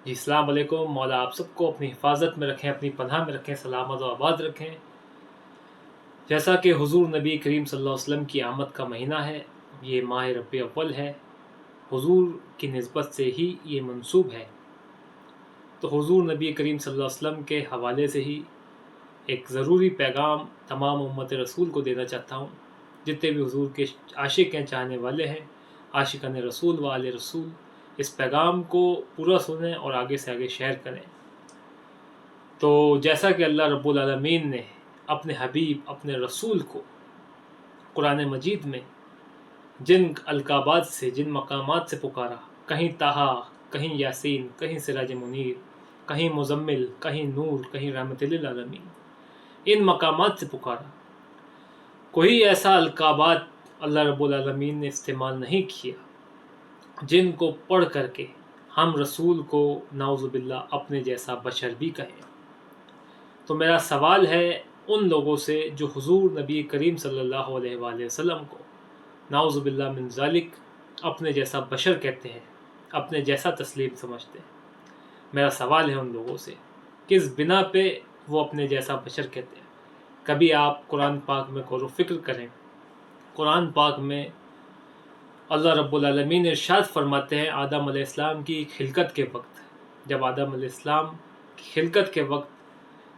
جی السلام علیکم۔ مولا آپ سب کو اپنی حفاظت میں رکھیں، اپنی پناہ میں رکھیں، سلامت و آباد رکھیں۔ جیسا کہ حضور نبی کریم صلی اللہ علیہ وسلم کی آمد کا مہینہ ہے، یہ ماہ ربیع اول ہے، حضور کی نسبت سے ہی یہ منسوب ہے، تو حضور نبی کریم صلی اللہ علیہ وسلم کے حوالے سے ہی ایک ضروری پیغام تمام امت رسول کو دینا چاہتا ہوں۔ جتنے بھی حضور کے عاشق ہیں، چاہنے والے ہیں، عاشقان رسول و آل رسول، اس پیغام کو پورا سنیں اور آگے سے آگے شیئر کریں۔ تو جیسا کہ اللہ رب العالمین نے اپنے حبیب، اپنے رسول کو قرآن مجید میں جن القابات سے، جن مقامات سے پکارا، کہیں طٰہٰ، کہیں یاسین، کہیں سراج منیر، کہیں مزمل، کہیں نور، کہیں رحمت للعالمین، ان مقامات سے پکارا، کوئی ایسا القابات اللہ رب العالمین نے استعمال نہیں کیا جن کو پڑھ کر کے ہم رسول کو نعوذ باللہ اپنے جیسا بشر بھی کہیں۔ تو میرا سوال ہے ان لوگوں سے جو حضور نبی کریم صلی اللہ علیہ وآلہ وسلم کو نعوذ باللہ من ذالک اپنے جیسا بشر کہتے ہیں، اپنے جیسا تسلیم سمجھتے ہیں۔ میرا سوال ہے ان لوگوں سے، کس بنا پہ وہ اپنے جیسا بشر کہتے ہیں؟ کبھی آپ قرآن پاک میں غور و فکر کریں۔ قرآن پاک میں اللہ رب العالمین ارشاد فرماتے ہیں آدم علیہ السلام کی خلقت کے وقت، جب آدم علیہ السلام کی خلقت کے وقت،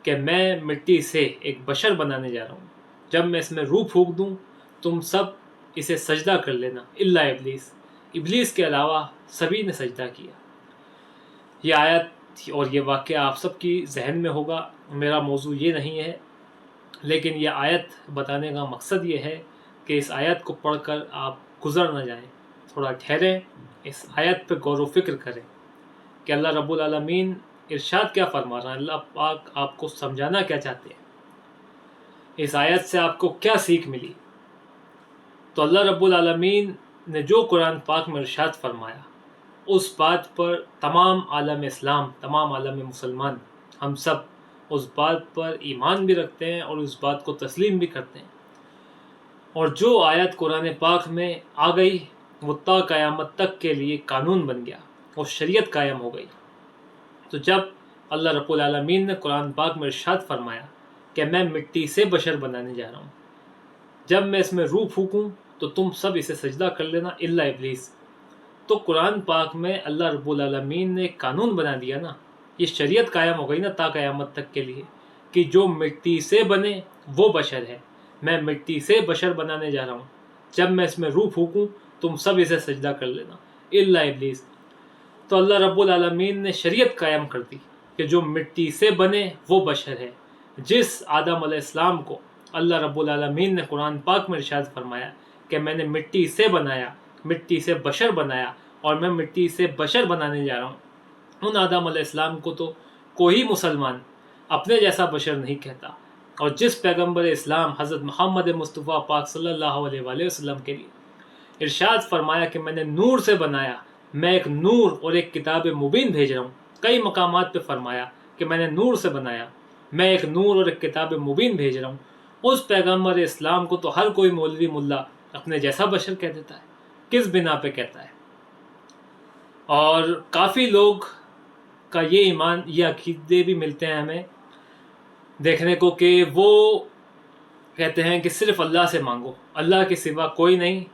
کہ میں مٹی سے ایک بشر بنانے جا رہا ہوں، جب میں اس میں روح پھونک دوں تم سب اسے سجدہ کر لینا الا ابلیس، ابلیس کے علاوہ سبھی نے سجدہ کیا۔ یہ آیت اور یہ واقعہ آپ سب کی ذہن میں ہوگا، میرا موضوع یہ نہیں ہے، لیکن یہ آیت بتانے کا مقصد یہ ہے کہ اس آیت کو پڑھ کر آپ گزر نہ جائیں، تھوڑا ٹھہریں، اس آیت پہ غور و فکر کریں کہ اللہ رب العالمین ارشاد کیا فرما رہا ہے، اللہ پاک آپ کو سمجھانا کیا چاہتے ہیں، اس آیت سے آپ کو کیا سیکھ ملی۔ تو اللہ رب العالمین نے جو قرآن پاک میں ارشاد فرمایا، اس بات پر تمام عالم اسلام، تمام عالم مسلمان، ہم سب اس بات پر ایمان بھی رکھتے ہیں اور اس بات کو تسلیم بھی کرتے ہیں، اور جو آیت قرآن پاک میں آ گئی وہ تا قیامت تک کے لیے قانون بن گیا، وہ شریعت قائم ہو گئی۔ تو جب اللہ رب العالمین نے قرآن پاک میں ارشاد فرمایا کہ میں مٹی سے بشر بنانے جا رہا ہوں، جب میں اس میں روح پھونکوں تو تم سب اسے سجدہ کر لینا الا ابلیس، تو قرآن پاک میں اللہ رب العالمین نے ایک قانون بنا دیا نا، یہ شریعت قائم ہو گئی نا تا قیامت تک کے لیے، کہ جو مٹی سے بنے وہ بشر ہے۔ میں مٹی سے بشر بنانے جا رہا ہوں، جب میں اس میں روح پھونکوں تم سب اسے سجدہ کر لینا الا ابلیس۔ تو اللہ رب العالمین نے شریعت قائم کر دی کہ جو مٹی سے بنے وہ بشر ہے۔ جس آدم علیہ السلام کو اللہ رب العالمین نے قرآن پاک میں ارشاد فرمایا کہ میں نے مٹی سے بنایا، مٹی سے بشر بنایا، اور میں مٹی سے بشر بنانے جا رہا ہوں، ان آدم علیہ السلام کو تو کوئی مسلمان اپنے جیسا بشر نہیں کہتا، اور جس پیغمبر اسلام حضرت محمد مصطفیٰ پاک صلی اللہ علیہ وآلہ وسلم کے لیے ارشاد فرمایا کہ میں نے نور سے بنایا، میں ایک نور اور ایک کتاب مبین بھیج رہا ہوں، کئی مقامات پہ فرمایا کہ میں نے نور سے بنایا، میں ایک نور اور ایک کتاب مبین بھیج رہا ہوں، اس پیغمبر اسلام کو تو ہر کوئی مولوی ملا اپنے جیسا بشر کہہ دیتا ہے، کس بنا پہ کہتا ہے؟ اور کافی لوگ کا یہ ایمان، یہ عقیدے بھی ملتے ہیں ہمیں دیکھنے کو کہ وہ کہتے ہیں کہ صرف اللہ سے مانگو، اللہ کے سوا کوئی نہیں،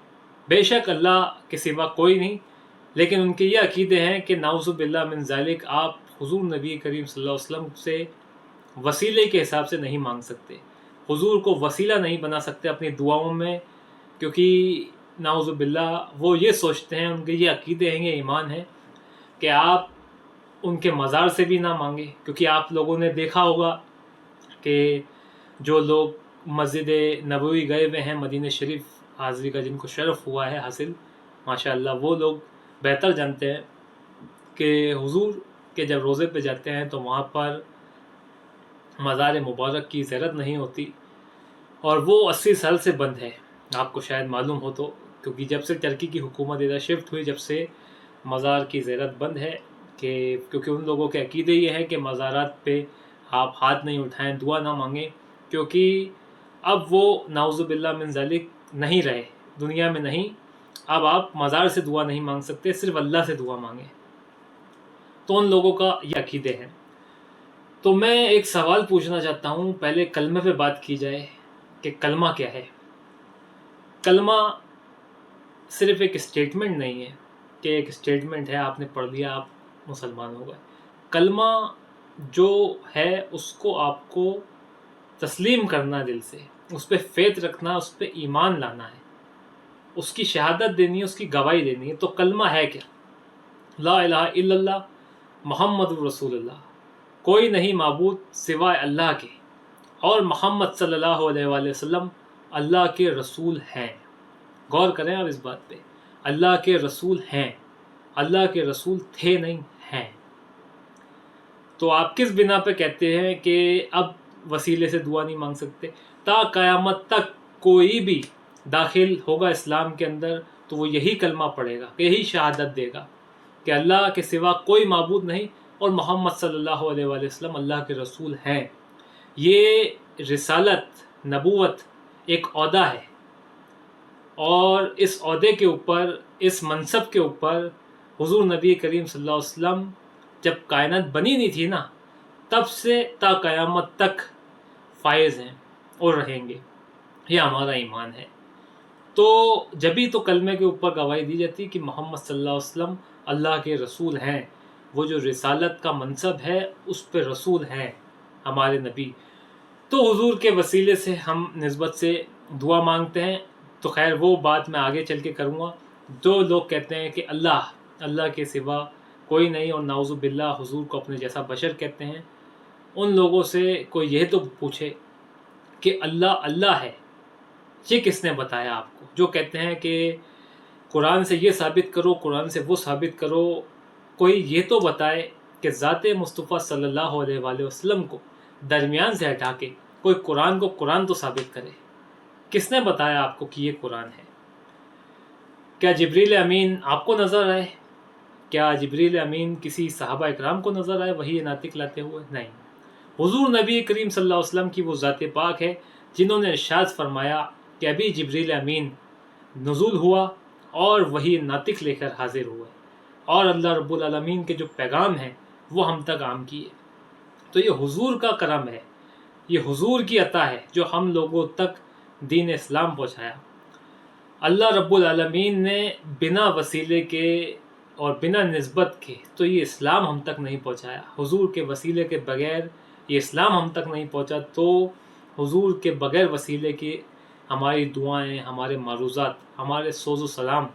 بے شک اللہ کے سوا کوئی نہیں، لیکن ان کے یہ عقیدے ہیں کہ نعوذ باللہ من ذالک آپ حضور نبی کریم صلی اللہ علیہ وسلم سے وسیلے کے حساب سے نہیں مانگ سکتے، حضور کو وسیلہ نہیں بنا سکتے اپنی دعاؤں میں، کیونکہ نعوذ باللہ وہ یہ سوچتے ہیں، ان کے یہ عقیدے ہیں، یہ ایمان ہے کہ آپ ان کے مزار سے بھی نہ مانگے، کیونکہ آپ لوگوں نے دیکھا ہوگا کہ جو لوگ مسجد نبوی گئے ہوئے ہیں، مدینہ شریف حاضری کا جن کو شرف ہوا ہے حاصل، ماشاءاللہ وہ لوگ بہتر جانتے ہیں کہ حضور کے جب روضے پہ جاتے ہیں تو وہاں پر مزار مبارک کی زیارت نہیں ہوتی، اور وہ 80 سال سے بند ہے، آپ کو شاید معلوم ہو تو، کیونکہ جب سے ترکی کی حکومت ادھر شفٹ ہوئی جب سے مزار کی زیارت بند ہے، کہ کیونکہ ان لوگوں کے عقیدے یہ ہے کہ مزارات پہ آپ ہاتھ نہیں اٹھائیں، دعا نہ مانگیں، کیونکہ اب وہ نعوذ باللہ من ذالک نہیں رہے، دنیا میں نہیں، اب آپ مزار سے دعا نہیں مانگ سکتے، صرف اللہ سے دعا مانگیں۔ تو ان لوگوں کا یہ عقیدے ہیں۔ تو میں ایک سوال پوچھنا چاہتا ہوں، پہلے کلمے پہ بات کی جائے کہ کلمہ کیا ہے۔ کلمہ صرف ایک اسٹیٹمنٹ نہیں ہے کہ ایک اسٹیٹمنٹ ہے آپ نے پڑھ لیا آپ مسلمان ہو گئے۔ کلمہ جو ہے اس کو آپ کو تسلیم کرنا دل سے، اس پہ فیتھ رکھنا، اس پہ ایمان لانا ہے، اس کی شہادت دینی ہے، اس کی گواہی دینی ہے۔ تو کلمہ ہے کیا؟ لا الہ الا اللہ محمد رسول اللہ، کوئی نہیں معبود سوائے اللہ کے، اور محمد صلی اللہ علیہ وآلہ وسلم اللہ کے رسول ہیں۔ غور کریں آپ اس بات پہ، اللہ کے رسول ہیں، اللہ کے رسول تھے نہیں، ہیں۔ تو آپ کس بنا پہ کہتے ہیں کہ اب وسیلے سے دعا نہیں مانگ سکتے؟ تا قیامت تک کوئی بھی داخل ہوگا اسلام کے اندر تو وہ یہی کلمہ پڑھے گا، یہی شہادت دے گا کہ اللہ کے سوا کوئی معبود نہیں اور محمد صلی اللہ علیہ وآلہ وسلم اللہ کے رسول ہیں۔ یہ رسالت، نبوت ایک عہدہ ہے، اور اس عہدے کے اوپر، اس منصب کے اوپر حضور نبی کریم صلی اللہ علیہ وسلم جب کائنات بنی نہیں تھی نا، تب سے تا قیامت تک فائز ہیں اور رہیں گے۔ یہ ہمارا ایمان ہے۔ تو جبھی تو کلمے کے اوپر گواہی دی جاتی کہ محمد صلی اللہ علیہ وسلم اللہ کے رسول ہیں، وہ جو رسالت کا منصب ہے اس پہ رسول ہیں ہمارے نبی۔ تو حضور کے وسیلے سے ہم نسبت سے دعا مانگتے ہیں۔ تو خیر وہ بات میں آگے چل کے کروں گا۔ جو لوگ کہتے ہیں کہ اللہ کے سوا کوئی نہیں اور نعوذ باللہ حضور کو اپنے جیسا بشر کہتے ہیں، ان لوگوں سے کوئی یہ تو پوچھے کہ اللہ ہے، یہ کس نے بتایا آپ کو؟ جو کہتے ہیں کہ قرآن سے یہ ثابت کرو، قرآن سے وہ ثابت کرو، کوئی یہ تو بتائے کہ ذات مصطفیٰ صلی اللہ علیہ وآلہ وسلم کو درمیان سے ہٹا کے کوئی قرآن تو ثابت کرے۔ کس نے بتایا آپ کو کہ یہ قرآن ہے؟ کیا جبریل امین آپ کو نظر آئے؟ کیا جبریل امین کسی صحابہ اکرام کو نظر آئے وحی ناطق لاتے ہوئے؟ نہیں، حضور نبی کریم صلی اللہ علیہ وسلم کی وہ ذات پاک ہے جنہوں نے ارشاد فرمایا کہ ابھی جبریل امین نزول ہوا اور وحی ناطق لے کر حاضر ہوئے، اور اللہ رب العالمین کے جو پیغام ہیں وہ ہم تک عام کیے۔ تو یہ حضور کا کرم ہے، یہ حضور کی عطا ہے جو ہم لوگوں تک دین اسلام پہنچایا۔ اللہ رب العالمین نے بنا وسیلے کے اور بنا نسبت کے تو یہ اسلام ہم تک نہیں پہنچایا۔ حضور کے وسیلے کے بغیر یہ اسلام ہم تک نہیں پہنچا، تو حضور کے بغیر وسیلے کے ہماری دعائیں، ہمارے معروضات، ہمارے سوز و سلام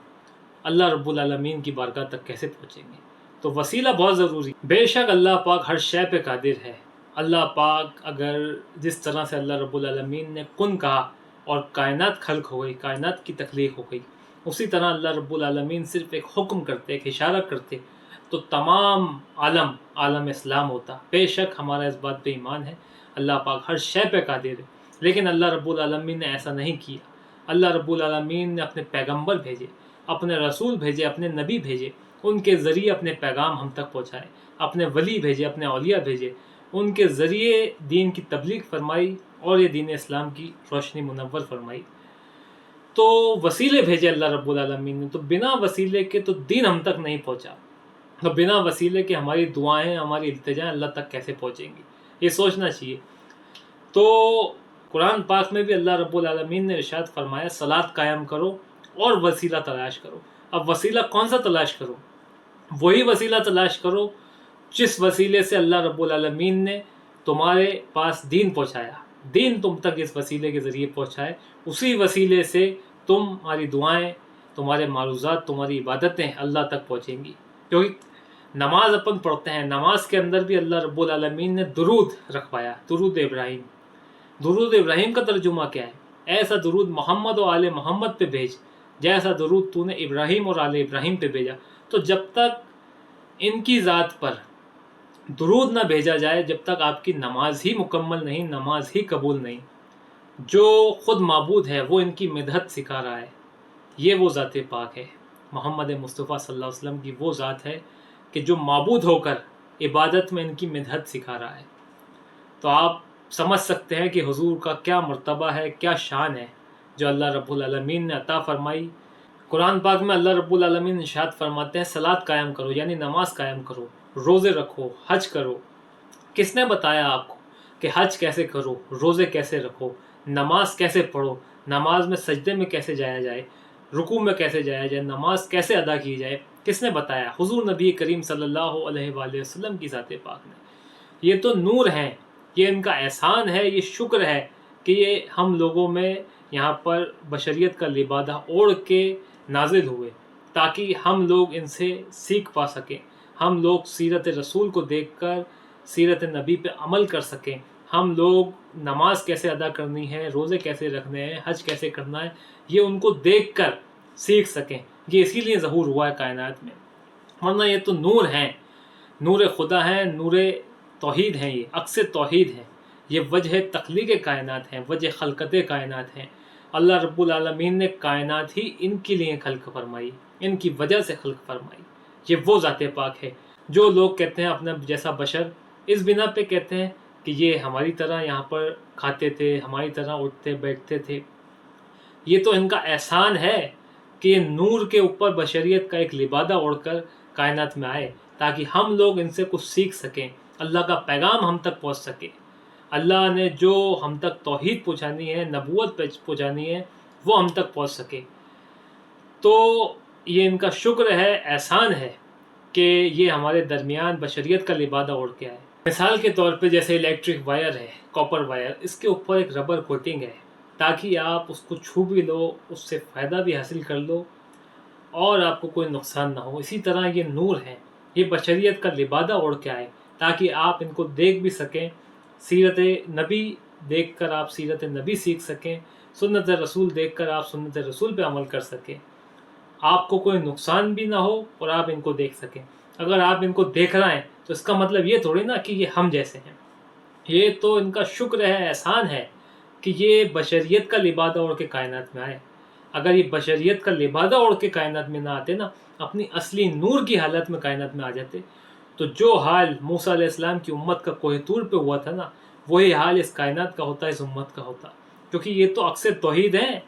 اللہ رب العالمین کی بارگاہ تک کیسے پہنچیں گے؟ تو وسیلہ بہت ضروری۔ بے شک اللہ پاک ہر شے پہ قادر ہے۔ اللہ پاک اگر جس طرح سے اللہ رب العالمین نے کن کہا اور کائنات خلق ہو گئی، کائنات کی تخلیق ہو گئی، اسی طرح اللہ رب العالمین صرف ایک حکم کرتے، ایک اشارہ کرتے تو تمام عالم اسلام ہوتا۔ بے شک ہمارا اس بات پہ ایمان ہے، اللہ پاک ہر شے پہ قادر ہے، لیکن اللہ رب العالمین نے ایسا نہیں کیا۔ اللہ رب العالمین نے اپنے پیغمبر بھیجے، اپنے رسول بھیجے، اپنے نبی بھیجے، ان کے ذریعے اپنے پیغام ہم تک پہنچائے، اپنے ولی بھیجے، اپنے اولیاء بھیجے، ان کے ذریعے دین کی تبلیغ فرمائی اور یہ دین اسلام کی روشنی منور فرمائی۔ تو وسیلے بھیجے اللہ رب العالمین نے، تو بنا وسیلے کے تو دین ہم تک نہیں پہنچا، تو بنا وسیلے کے ہماری دعائیں، ہماری التجائیں اللہ تک کیسے پہنچیں گی؟ یہ سوچنا چاہیے۔ تو قرآن پاک میں بھی اللہ رب العالمین نے ارشاد فرمایا صلاۃ قائم کرو اور وسیلہ تلاش کرو۔ اب وسیلہ کون سا تلاش کرو؟ وہی وسیلہ تلاش کرو جس وسیلے سے اللہ رب العالمین نے تمہارے پاس دین پہنچایا، دین تم تک اس وسیلے کے ذریعے پہنچائے، اسی وسیلے سے تمہاری دعائیں، تمہارے معروضات، تمہاری عبادتیں اللہ تک پہنچیں گی۔ کیونکہ نماز اپن پڑھتے ہیں، نماز کے اندر بھی اللہ رب العالمین نے درود رکھوایا، درود ابراہیم۔ درود ابراہیم کا ترجمہ کیا ہے؟ ایسا درود محمد و آل محمد پہ بھیج جیسا درود تو نے ابراہیم اور آل ابراہیم پہ بھیجا۔ تو جب تک ان کی ذات پر درود نہ بھیجا جائے، جب تک آپ کی نماز ہی مکمل نہیں، نماز ہی قبول نہیں۔ جو خود معبود ہے وہ ان کی مدحت سکھا رہا ہے، یہ وہ ذات پاک ہے، محمد مصطفیٰ صلی اللہ علیہ وسلم کی وہ ذات ہے کہ جو معبود ہو کر عبادت میں ان کی مدحت سکھا رہا ہے۔ تو آپ سمجھ سکتے ہیں کہ حضور کا کیا مرتبہ ہے، کیا شان ہے جو اللہ رب العالمین نے عطا فرمائی۔ قرآن پاک میں اللہ رب العالمین ارشاد فرماتے ہیں صلاۃ قائم کرو، یعنی نماز قائم کرو، روزے رکھو، حج کرو۔ کس نے بتایا آپ کو کہ حج کیسے کرو، روزے کیسے رکھو، نماز کیسے پڑھو، نماز میں سجدے میں کیسے جایا جائے، رکوع میں کیسے جایا جائے، نماز کیسے ادا کی جائے؟ کس نے بتایا؟ حضور نبی کریم صلی اللہ علیہ وآلہ وسلم کی ذات پاک نے۔ یہ تو نور ہیں، یہ ان کا احسان ہے، یہ شکر ہے کہ یہ ہم لوگوں میں یہاں پر بشریت کا لبادہ اوڑھ کے نازل ہوئے تاکہ ہم لوگ ان سے سیکھ پا سکیں، ہم لوگ سیرت رسول کو دیکھ کر سیرت نبی پہ عمل کر سکیں، ہم لوگ نماز کیسے ادا کرنی ہے، روزے کیسے رکھنے ہیں، حج کیسے کرنا ہے، یہ ان کو دیکھ کر سیکھ سکیں۔ یہ اسی لیے ظہور ہوا ہے کائنات میں، ورنہ یہ تو نور ہیں، نور خدا ہیں، نور توحید ہیں، یہ عکس توحید ہیں، یہ وجہ تخلیق کائنات ہیں، وجہ خلقت کائنات ہیں۔ اللہ رب العالمین نے کائنات ہی ان کے لیے خلق فرمائی، ان کی وجہ سے خلق فرمائی۔ یہ وہ ذات پاک ہے۔ جو لوگ کہتے ہیں اپنا جیسا بشر، اس بنا پہ کہتے ہیں کہ یہ ہماری طرح یہاں پر کھاتے تھے، ہماری طرح اٹھتے بیٹھتے تھے، یہ تو ان کا احسان ہے کہ یہ نور کے اوپر بشریت کا ایک لبادہ اوڑھ کر کائنات میں آئے تاکہ ہم لوگ ان سے کچھ سیکھ سکیں، اللہ کا پیغام ہم تک پہنچ سکے۔ اللہ نے جو ہم تک توحید پہنچانی ہے، نبوت پہنچانی ہے، وہ ہم تک پہنچ سکے۔ تو یہ ان کا شکر ہے، احسان ہے کہ یہ ہمارے درمیان بشریت کا لبادہ اوڑھ کے آئے۔ مثال کے طور پہ جیسے الیکٹرک وائر ہے، کاپر وائر، اس کے اوپر ایک ربر کوٹنگ ہے تاکہ آپ اس کو چھو بھی لو، اس سے فائدہ بھی حاصل کر لو اور آپ کو کوئی نقصان نہ ہو۔ اسی طرح یہ نور ہے، یہ بشریت کا لبادہ اوڑھ کے آئے تاکہ آپ ان کو دیکھ بھی سکیں، سیرت نبی دیکھ کر آپ سیرت نبی سیکھ سکیں، سنت رسول دیکھ کر آپ سنت رسول پہ عمل کر سکیں، آپ کو کوئی نقصان بھی نہ ہو اور آپ ان کو دیکھ سکیں۔ اگر آپ ان کو دیکھ رہے ہیں تو اس کا مطلب یہ تھوڑی نا کہ یہ ہم جیسے ہیں، یہ تو ان کا شکر ہے، احسان ہے کہ یہ بشریت کا لبادہ اوڑھ کے کائنات میں آئے۔ اگر یہ بشریت کا لبادہ اوڑھ کے کائنات میں نہ آتے نا، اپنی اصلی نور کی حالت میں کائنات میں آ جاتے، تو جو حال موسیٰ علیہ السلام کی امت کا کوہ طور پہ ہوا تھا نا، وہی حال اس کائنات کا ہوتا، اس امت کا ہوتا، کیونکہ یہ تو عکس توحید ہیں،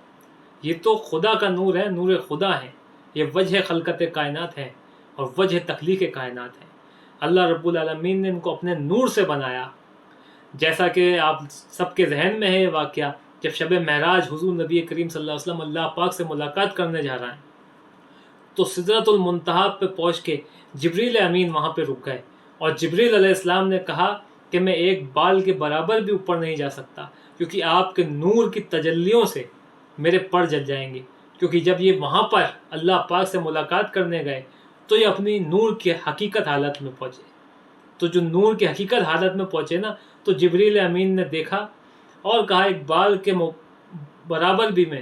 یہ تو خدا کا نور ہے، نور خدا ہے، یہ وجہ خلقت کائنات ہے اور وجہ تخلیق کائنات ہے۔ اللہ رب العالمین نے ان کو اپنے نور سے بنایا، جیسا کہ آپ سب کے ذہن میں ہے یہ واقعہ، جب شب معراج حضور نبی کریم صلی اللہ علیہ وسلم اللہ پاک سے ملاقات کرنے جا رہا ہے تو سدرۃ المنتہا پہ پہنچ کے جبریل امین وہاں پہ رک گئے، اور جبریل علیہ السلام نے کہا کہ میں ایک بال کے برابر بھی اوپر نہیں جا سکتا کیونکہ آپ کے نور کی تجلیوں سے میرے پر جل جائیں گے۔ کیونکہ جب یہ وہاں پر اللہ پاک سے ملاقات کرنے گئے تو یہ اپنی نور کی حقیقت حالت میں پہنچے، تو جو نور کی حقیقت حالت میں پہنچے نا، تو جبریل امین نے دیکھا اور کہا ایک بال کے برابر بھی میں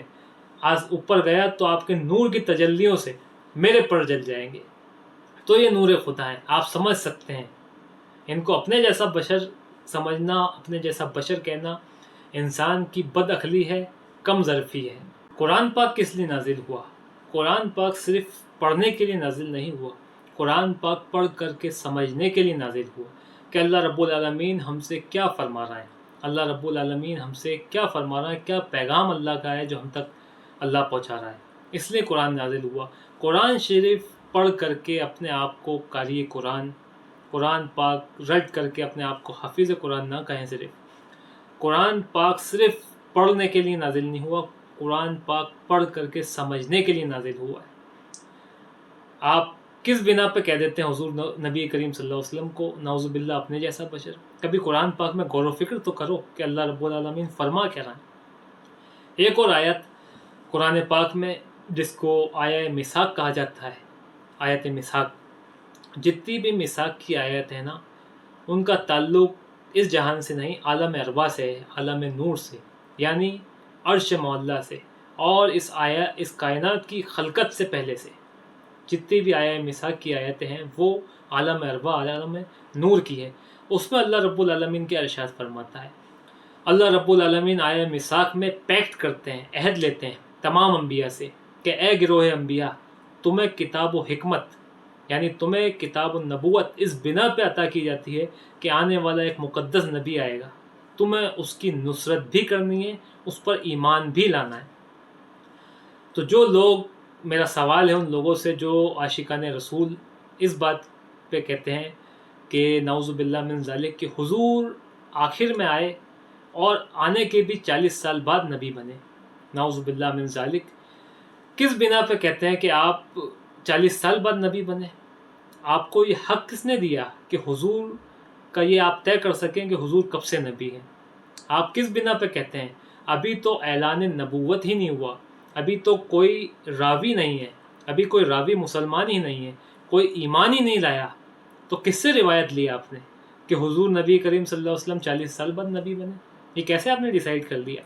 آج اوپر گیا تو آپ کے نور کی تجلیوں سے میرے پر جل جائیں گے۔ تو یہ نور خدا ہے، آپ سمجھ سکتے ہیں۔ ان کو اپنے جیسا بشر سمجھنا، اپنے جیسا بشر کہنا انسان کی بد عقلی ہے، کم ظرفی ہے۔ قرآن پاک کس لیے نازل ہوا؟ قرآن پاک صرف پڑھنے کے لیے نازل نہیں ہوا، قرآن پاک پڑھ کر کے سمجھنے کے لیے نازل ہوا کہ اللہ رب العالمین ہم سے کیا فرما رہا ہے، اللہ رب العالمین ہم سے کیا فرما رہا ہے، کیا پیغام اللہ کا ہے جو ہم تک اللہ پہنچا رہا ہے۔ اس لیے قرآن نازل ہوا۔ قرآن شریف پڑھ کر کے اپنے آپ کو قاری قرآن، قرآن پاک رٹ کر کے اپنے آپ کو حافظ قرآن نہ کہیں۔ صرف قرآن پاک صرف پڑھنے کے لیے نازل نہیں ہوا، قرآن پاک پڑھ کر کے سمجھنے کے لیے نازل ہوا ہے۔ آپ کس بنا پہ کہہ دیتے ہیں حضور نبی کریم صلی اللہ علیہ وسلم کو نعوذ باللہ اپنے جیسا بشر؟ کبھی قرآن پاک میں غور و فکر تو کرو کہ اللہ رب العالمین فرما کیا رہا ہے۔ ایک اور آیت قرآن پاک میں جس کو آیہ میثاق کہا جاتا ہے، آیت میثاق، جتنی بھی میثاق کی آیت ہے نا، ان کا تعلق اس جہان سے نہیں، عالم ارواح سے ہے، عالم نور سے، یعنی عرش معلیٰ سے، اور اس کائنات کی خلقت سے پہلے سے جتنی بھی آیہ میثاق کی آیتیں ہیں وہ عالم ارواح، عالم نور کی ہے۔ اس میں اللہ رب العالمین کے ارشاد فرماتا ہے، اللہ رب العالمین آیہ میثاق میں پیکٹ کرتے ہیں، عہد لیتے ہیں تمام انبیاء سے کہ اے گروہ انبیاء، تمہیں کتاب و حکمت یعنی تمہیں کتاب النبوت اس بنا پہ عطا کی جاتی ہے کہ آنے والا ایک مقدس نبی آئے گا، تمہیں اس کی نصرت بھی کرنی ہے، اس پر ایمان بھی لانا ہے۔ تو جو لوگ، میرا سوال ہے ان لوگوں سے جو عاشقان رسول اس بات پہ کہتے ہیں کہ نعوذ باللہ من ذالک کہ حضور آخر میں آئے اور آنے کے بھی 40 سال بعد نبی بنے. نعوذ باللہ من ذالک. کس بنا پہ کہتے ہیں کہ آپ 40 سال بعد نبی بنے؟ آپ کو یہ حق کس نے دیا کہ حضور کا یہ آپ طے کر سکیں کہ حضور کب سے نبی ہیں؟ آپ کس بنا پہ کہتے ہیں؟ ابھی تو اعلان نبوت ہی نہیں ہوا، ابھی تو کوئی راوی نہیں ہے، ابھی کوئی راوی مسلمان ہی نہیں ہے، کوئی ایمان ہی نہیں لایا، تو کس سے روایت لی آپ نے کہ حضور نبی کریم صلی اللہ علیہ وسلم 40 سال بعد نبی بنے؟ یہ کیسے آپ نے ڈیسائیڈ کر لیا؟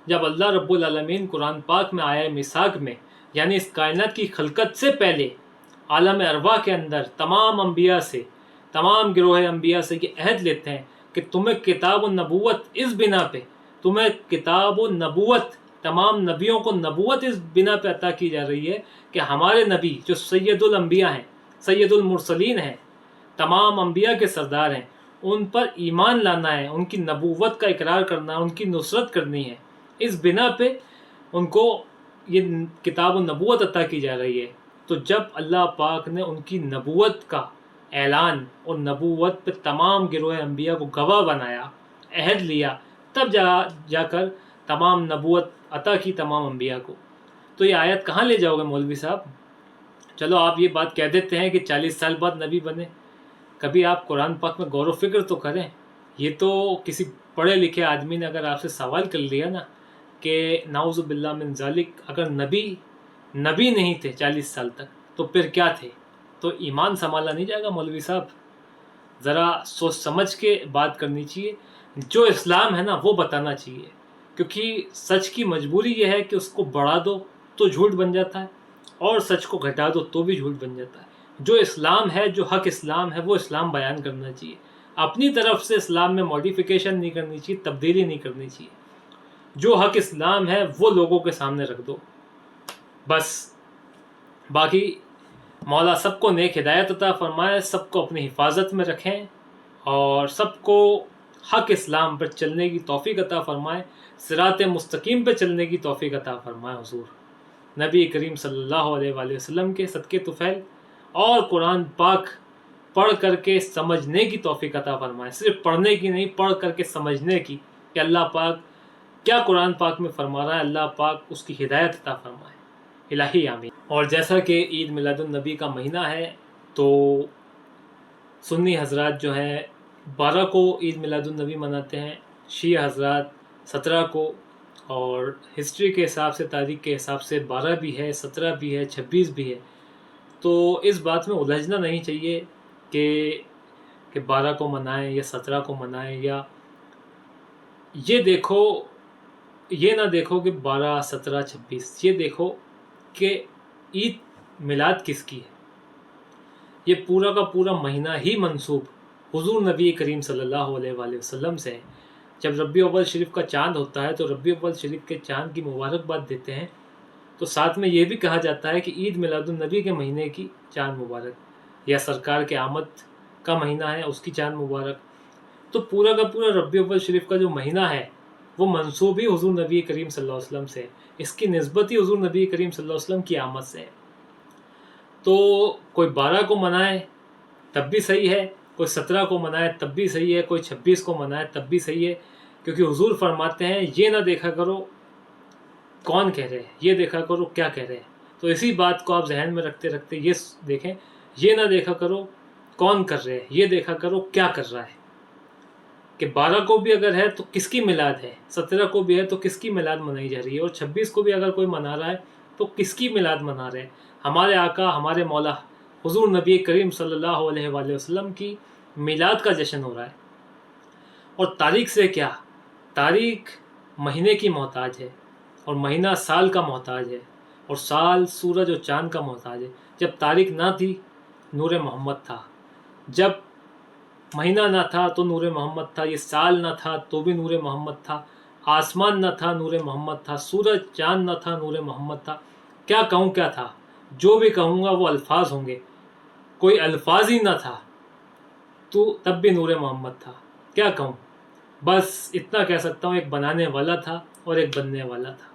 جب اللہ رب العالمین قرآن پاک میں آیا میثاق میں، یعنی اس کائنات کی خلقت سے پہلے عالم ارواح کے اندر تمام انبیاء سے، تمام گروہ انبیاء سے یہ عہد لیتے ہیں کہ تمہیں کتاب و نبوت اس بنا پہ، تمہیں کتاب و نبوت، تمام نبیوں کو نبوت اس بنا پہ عطا کی جا رہی ہے کہ ہمارے نبی جو سید الانبیاء ہیں، سید المرسلین ہیں، تمام انبیاء کے سردار ہیں، ان پر ایمان لانا ہے، ان کی نبوت کا اقرار کرنا ہے، ان کی نصرت کرنی ہے. اس بنا پہ ان کو یہ کتاب و نبوت عطا کی جا رہی ہے. تو جب اللہ پاک نے ان کی نبوت کا اعلان اور نبوت پہ تمام گروہ انبیاء کو گواہ بنایا، عہد لیا، تب جا کر تمام نبوت عطا کی تمام انبیاء کو. تو یہ آیت کہاں لے جاؤ گے مولوی صاحب؟ چلو آپ یہ بات کہہ دیتے ہیں کہ 40 سال بعد نبی بنے، کبھی آپ قرآن پاک میں غور و فکر تو کریں. یہ تو کسی پڑھے لکھے آدمی نے اگر آپ سے سوال کر لیا نا کہ نعوذ باللہ من ذالک اگر نبی نہیں تھے 40 سال تک تو پھر کیا تھے، تو ایمان سنبھالا نہیں جائے گا مولوی صاحب. ذرا سوچ سمجھ کے بات کرنی چاہیے، جو اسلام ہے نا وہ بتانا چاہیے، کیونکہ سچ کی مجبوری یہ ہے کہ اس کو بڑھا دو تو جھوٹ بن جاتا ہے، اور سچ کو گھٹا دو تو بھی جھوٹ بن جاتا ہے. جو اسلام ہے، جو حق اسلام ہے، وہ اسلام بیان کرنا چاہیے. اپنی طرف سے اسلام میں موڈیفیکیشن نہیں کرنی چاہیے، تبدیلی نہیں کرنی چاہیے. جو حق اسلام ہے وہ لوگوں کے سامنے رکھ دو بس. باقی مولا سب کو نیک ہدایت عطا فرمائے، سب کو اپنی حفاظت میں رکھیں، اور سب کو حق اسلام پر چلنے کی توفیق عطا فرمائے، صراط مستقیم پہ چلنے کی توفیق عطا فرمائے. حضور نبی کریم صلی اللہ علیہ وآلہ وسلم کے صدقے طفیل اور قرآن پاک پڑھ کر کے سمجھنے کی توفیق عطا فرمائے. صرف پڑھنے کی نہیں، پڑھ کر کے سمجھنے کی کہ اللہ پاک کیا قرآن پاک میں فرما رہا ہے، اللہ پاک اس کی ہدایت عطا فرمائے. الہی آمین. اور جیسا کہ عید میلاد النبی کا مہینہ ہے، تو سنی حضرات جو ہیں 12 کو عید میلاد النبی مناتے ہیں، شیعہ حضرات 17 کو، اور ہسٹری کے حساب سے، تاریخ کے حساب سے 12 بھی ہے، 17 بھی ہے، 26 بھی ہے. تو اس بات میں الجھنا نہیں چاہیے کہ 12 کو منائیں یا 17 کو منائیں، یا یہ نہ دیکھو کہ 12، 17، 26، یہ دیکھو کہ عید میلاد کس کی ہے. یہ پورا کا پورا مہینہ ہی منسوب حضور نبی کریم صلی اللہ علیہ وآلہ وسلم سے ہے. جب ربیع اول شریف کا چاند ہوتا ہے تو ربیع اول شریف کے چاند کی مبارکباد دیتے ہیں، تو ساتھ میں یہ بھی کہا جاتا ہے کہ عید میلاد النبی کے مہینے کی چاند مبارک، یا سرکار کے آمد کا مہینہ ہے اس کی چاند مبارک. تو پورا کا پورا ربیع اول شریف کا جو مہینہ ہے وہ منسوب ہی حضور نبی کریم صلی اللہ علیہ وسلم سے ہے، اس کی نسبت ہی حضور نبی کریم صلی اللہ علیہ وسلم کی آمد سے ہے. تو کوئی 12 کو منائے تب بھی صحیح ہے، کوئی 17 کو منائے تب بھی صحیح ہے، کوئی 26 کو منائے تب بھی صحیح ہے، کیونکہ حضور فرماتے ہیں یہ نہ دیکھا کرو کون کہہ رہے ہیں، یہ دیکھا کرو کیا کہہ رہے ہیں. تو اسی بات کو آپ ذہن میں رکھتے رکھتے یہ دیکھیں، یہ نہ دیکھا کرو کون کر رہے ہیں، یہ دیکھا کرو کیا کر رہا ہے. کہ 12 کو بھی اگر ہے تو کس کی میلاد ہے، 17 کو بھی ہے تو کس کی میلاد منائی جا رہی ہے، اور 26 کو بھی اگر کوئی منا رہا ہے تو کس کی میلاد منا رہے ہیں. ہمارے آقا، ہمارے مولا حضور نبی کریم صلی اللہ علیہ وآلہ وسلم کی میلاد کا جشن ہو رہا ہے. اور تاریخ سے کیا، تاریخ مہینے کی محتاج ہے، اور مہینہ سال کا محتاج ہے، اور سال سورج اور چاند کا محتاج ہے. جب تاریخ نہ تھی نور محمد تھا، جب مہینہ نہ تھا تو نور محمد تھا، یہ سال نہ تھا تو بھی نور محمد تھا، آسمان نہ تھا نور محمد تھا، سورج چاند نہ تھا نور محمد تھا. کیا کہوں کیا تھا، جو بھی کہوں گا وہ الفاظ ہوں گے. کوئی الفاظ ہی نہ تھا تو تب بھی نور محمد تھا. کیا کہوں، بس اتنا کہہ سکتا ہوں، ایک بنانے والا تھا اور ایک بننے والا تھا.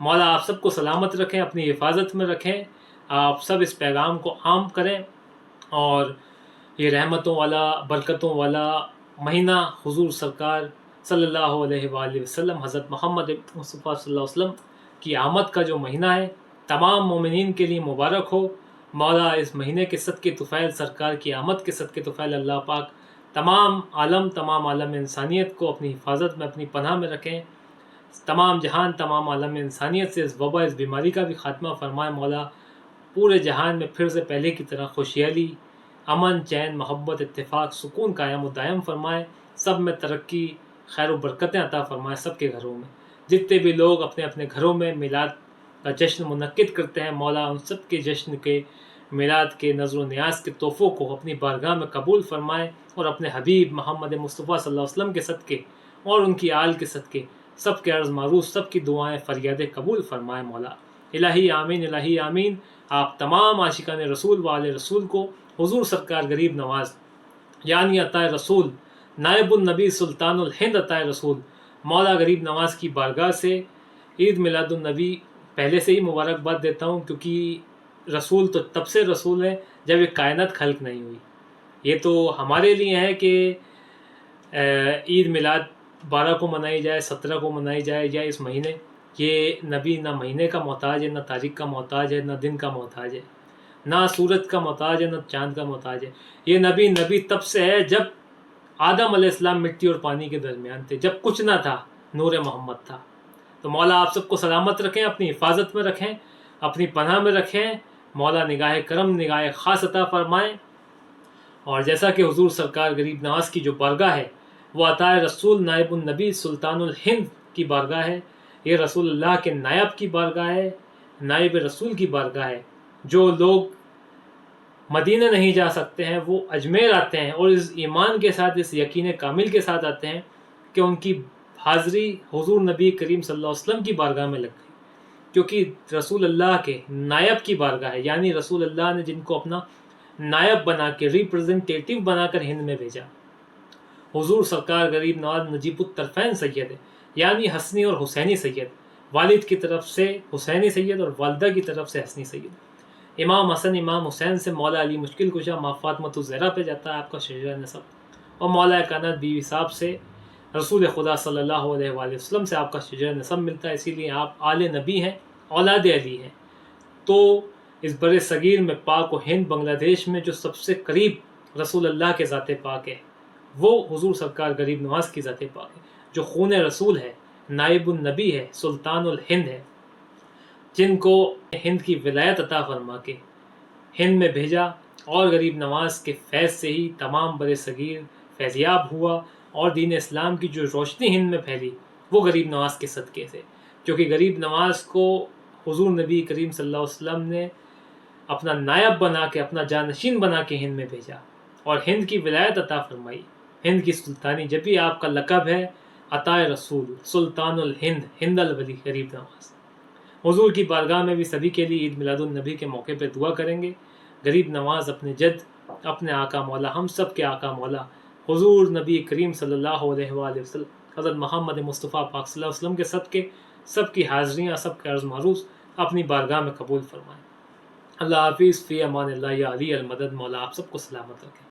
مولا آپ سب کو سلامت رکھیں، اپنی حفاظت میں رکھیں. آپ سب اس پیغام کو عام کریں، اور یہ رحمتوں والا برکتوں والا مہینہ حضور سرکار صلی اللہ علیہ وآلہ وسلم حضرت محمد مصطفیٰ صلی اللہ علیہ وسلم کی آمد کا جو مہینہ ہے تمام مومنین کے لیے مبارک ہو۔ مولا اس مہینے کے صدقے طفیل سرکار کی آمد کے صدقے طفیل اللہ پاک تمام عالم انسانیت کو اپنی حفاظت میں اپنی پناہ میں رکھیں، تمام جہان تمام عالم انسانیت سے اس وبا اس بیماری کا بھی خاتمہ فرمائے۔ مولا پورے جہان میں پھر سے پہلے کی طرح خوشحالی، امن، چین، محبت، اتفاق، سکون قائم و دائم فرمائے، سب میں ترقی، خیر و برکتیں عطا فرمائے، سب کے گھروں میں جتنے بھی لوگ اپنے اپنے گھروں میں میلاد کا جشن منعقد کرتے ہیں، مولا ان سب کے جشن کے میلاد کے نظر و نیاز کے تحفوں کو اپنی بارگاہ میں قبول فرمائے اور اپنے حبیب محمد مصطفیٰ صلی اللہ علیہ وسلم کے صدقے اور ان کی آل کے صدقے سب کے عرض معروف سب کی دعائیں فریادیں قبول فرمائے۔ مولا الہی آمین، الہی آمین۔ آپ تمام عاشقان رسول و آل رسول کو حضور سرکار غریب نواز یعنی عطائے رسول نائب النبی سلطان الہند عطائے رسول مولا غریب نواز کی بارگاہ سے عید میلاد النبی پہلے سے ہی مبارکباد دیتا ہوں، کیونکہ رسول تو تب سے رسول ہے جب یہ کائنات خلق نہیں ہوئی۔ یہ تو ہمارے لیے ہے کہ عید میلاد 12 کو منائی جائے، 17 کو منائی جائے یا اس مہینے، یہ نبی نہ مہینے کا محتاج ہے، نہ تاریخ کا محتاج ہے، نہ دن کا محتاج ہے، نہ سورج کا محتاج ہے، نہ چاند کا محتاج ہے۔ یہ نبی تب سے ہے جب آدم علیہ السلام مٹی اور پانی کے درمیان تھے، جب کچھ نہ تھا، نور محمد تھا۔ تو مولا آپ سب کو سلامت رکھیں، اپنی حفاظت میں رکھیں، اپنی پناہ میں رکھیں، مولا نگاہ کرم نگاہ خاص عطا فرمائیں۔ اور جیسا کہ حضور سرکار غریب نواز کی جو بارگاہ ہے وہ عطائے رسول نائب النبی سلطان الہند کی بارگاہ ہے، یہ رسول اللہ کے نائب کی بارگاہ ہے، نائب رسول کی بارگاہ ہے۔ جو لوگ مدینہ نہیں جا سکتے ہیں وہ اجمیر آتے ہیں اور اس ایمان کے ساتھ، اس یقین کامل کے ساتھ آتے ہیں کہ ان کی حاضری حضور نبی کریم صلی اللہ علیہ وسلم کی بارگاہ میں لگ گئی، کیونکہ رسول اللہ کے نائب کی بارگاہ ہے، یعنی رسول اللہ نے جن کو اپنا نائب بنا کے ریپرزنٹیٹیو بنا کر ہند میں بھیجا۔ حضور سرکار غریب نواز نجیب الطرفین سید ہے، یعنی حسنی اور حسینی سید، والد کی طرف سے حسینی سید اور والدہ کی طرف سے حسنی سید۔ امام حسن امام حسین سے مولا علی مشکل کشا ماں فاطمۃ الزہرا پہ جاتا ہے آپ کا شجرہ نسب، اور مولا کائنات بیوی صاحب سے رسول خدا صلی اللہ علیہ وآلہ وسلم سے آپ کا شجرہ نسب ملتا ہے، اسی لیے آپ آل نبی ہیں، اولاد علی ہیں۔ تو اس بر صغیر میں پاک و ہند بنگلہ دیش میں جو سب سے قریب رسول اللہ کے ذات پاک ہے وہ حضور سرکار غریب نواز کی ذات پاک ہے، جو خون رسول ہے، نائب النبی ہے، سلطان الہند ہے، جن کو ہند کی ولایت عطا فرما کے ہند میں بھیجا، اور غریب نواز کے فیض سے ہی تمام بر صغیر فیضیاب ہوا، اور دین اسلام کی جو روشنی ہند میں پھیلی وہ غریب نواز کے صدقے سے، کیونکہ غریب نواز کو حضور نبی کریم صلی اللہ علیہ وسلم نے اپنا نائب بنا کے، اپنا جانشین بنا کے ہند میں بھیجا اور ہند کی ولایت عطا فرمائی، ہند کی سلطانی، جب بھی آپ کا لقب ہے عطائے رسول سلطان الہند، ہند الولی غریب نواز۔ حضور کی بارگاہ میں بھی سبھی کے لیے عید میلاد النبی کے موقع پہ دعا کریں گے۔ غریب نواز اپنے جد، اپنے آقا مولا، ہم سب کے آقا مولا حضور نبی کریم صلی اللہ علیہ وآلہ وسلم حضرت محمد مصطفیٰ پاک صلی اللہ علیہ وسلم کے صدقے سب کی حاضریاں، سب کے عرض معروض اپنی بارگاہ میں قبول فرمائیں۔ اللہ حافظ، فی امان اللہ، یا علی المدد۔ مولا آپ سب کو سلامت رکھیں۔